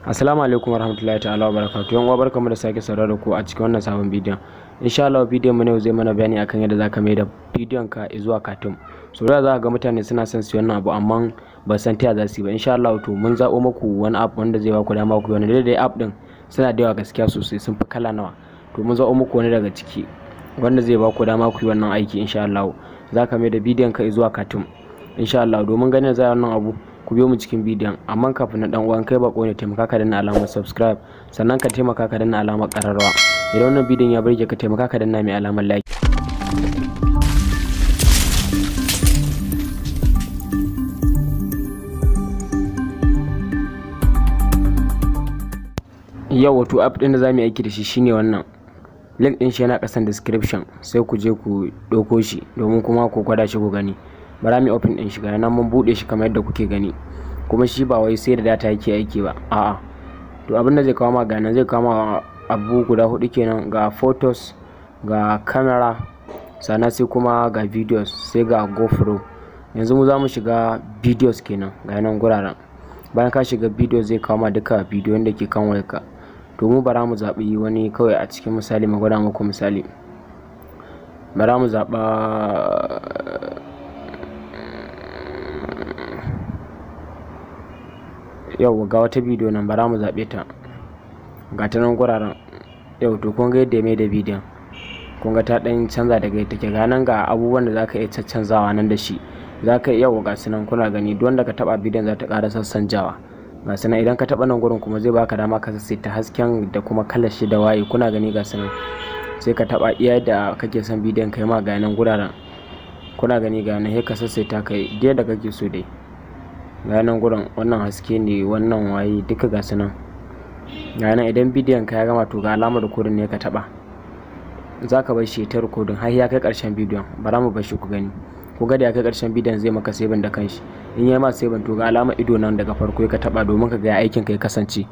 Assalamu alaikum warahmatullahi ta'ala wabarakatuh. Yan uwa barkamu da sake saurare da ku a cikin wannan sabon bidiyon. Insha Allah bidiyon mu ne zai mana bayani akan yadda zaka mai da bidiyon ka zuwa cartoon. So da za ga mutane suna son su wannan abu amma ba san ta za su yi ba. Insha Allah to mun zabo muku wani app wanda zai ba ku dama ku yi dai app din suna da yawa gaskiya sosai, sun fi kala nawa. To mun zabo muku wani daga ciki wanda zai ba ku dama ku yi wannan aiki insha Allah. Zaka mai da bidiyon ka zuwa cartoon insha Allah. Domin ganin zai wannan abu ku biyo mu cikin bidiyon, amma kafin na dan uwan kai bako ne, taimaka ka danna alamar subscribe, sannan ka taimaka ka danna alamar kararrawa. Idan wannan bidiyon ya burge ka, taimaka ka danna mai alamar like. Yau wato app din da zamu yi aiki da shi shine wannan. Link din shi yana kasan description, sai ku je ku dauko shi domin kuma ku gwada shi ku gani. Bara mu open din shi, ga nan mun bude shi kamar yadda kuke gani, kuma shi ba wai sai da data yake aiki ba, a'a. To abin da zai kawo ma ga nan zai kawo ma abu guda hudu kenan, ga photos, ga camera, sannan sai kuma ga videos, sai ga GoPro. Yanzu mu za mu shiga videos kenan, ga nan guraren. Bayan ka shiga videos zai kawo ma duka bidiyon da ke kan wayarka. To mu bara mu zabi wani kawai a cikin misali, mu gwada muku misali. Bara mu zaba yau ga wata bidiyo nan, bara mu zabe ta, ga ta nan guraren. Yau to kun ga yadda mai da bidiyon, kun ga ta dan canza daga yadda take. Ga nan ga abubuwan da zaka iya canzawa nan da shi, zaka yau ga sunan kuna gani, duk wanda ka taba bidiyon za ta ƙara sassanjawa. Ga sunan idan ka taba nan gurin kuma zai baka dama ka sassaita hasken da kuma kalar shi da waye, kuna gani ga sunan. Sai ka taba iya da kake son bidiyon kai ma, ga nan guraren kuna gani, ga nan sai ka sassaita kai da kake so dai. Ga nan gurin wannan haske ne, wannan waye, duka ga sunan. Ga nan idan bidiyon ka ya gama to ga alamar recording ne ka taba, zaka bar shi ta recording har ya kai karshen bidiyon. Bara mu bar shi ku gani. Ku ga da ya kai karshen bidiyon zai maka saving da kanshi. In ya ma saving to ga alamar ido nan daga farko ka taba domin ka ga aikin ka ya kasance.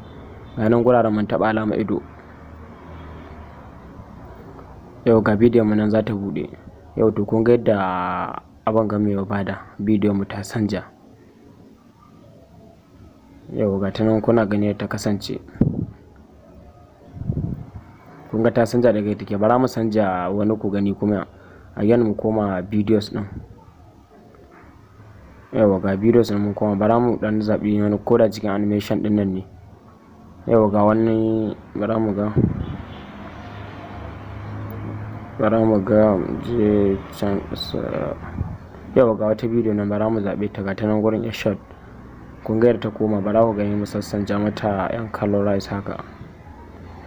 Ga nan guraren mun taba alamar ido. Yau ga bidiyon mu nan za ta bude. Yau to kun ga yadda abin gamewa bada bidiyon mu ta sanja. Yau ga ta nan kuna gani ta kasance, kun ga ta sanja daga take. Bara mu sanja wani ku gani kuma a yan mu koma videos din. Yau ga videos din mun koma, bara mu dan zabi wani koda cikin animation din nan ne. Yau ga wani, bara mu ga je can. Yau ga wata bidiyo nan, bara mu zabe ta, ga ta nan gurin shot. Kun ga ta koma, bara ku gani mu sassanja mata yan colorize haka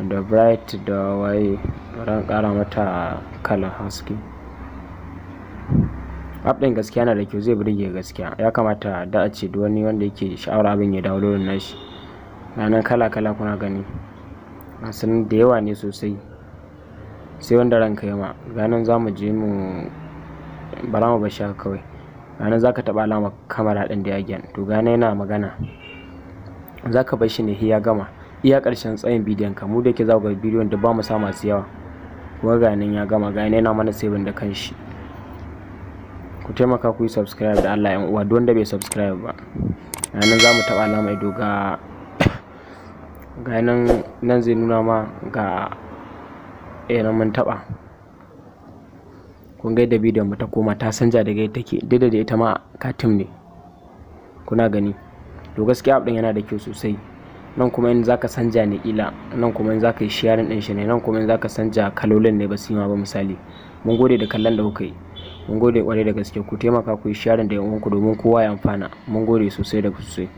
da bright da waye, bara kara mata kala haske. App din gaskiya na da kyau, zai burge gaskiya. Ya kamata da a ce duk wani wanda yake sha'awar abin ya download nashi. Nan kala kuna gani, asalin da yawa ne sosai, sai wanda ranka yama. Ga nan zamu je mu, bara mu bashi haka kawai. Ganin zaka taba alamar kamera din da ya gyan, to gane yana magana, zaka bar shi ne ya gama iya karshen tsayin bidiyon ka. Mu da yake za ku ga bidiyon da ba mu sa masu yawa, kuma ganin ya gama, gane yana mana saving da kanshi. Ku taimaka ku yi subscribe da Allah yan uwa, duk wanda bai subscribe ba. Ganin za mu taba alamar ido, ga nan zai nuna ma ga nan mun taba. Kun ga yadda bidiyon mu ta koma ta sanja daga yadda take, da ita ma cartoon ne, kuna gani. To gaskiya app din yana da kyau sosai. Nan kuma in zaka sanja ne ila, nan kuma in zaka yi sharing din shi ne, nan kuma in zaka sanja kalolin ne ba su yi ma ba misali. Mun gode da kallon da kuka yi, mun gode kwarai da gaske. Ku taimaka ku yi sharing da yan uwanku domin kowa ya amfana. Mun gode sosai da sosai.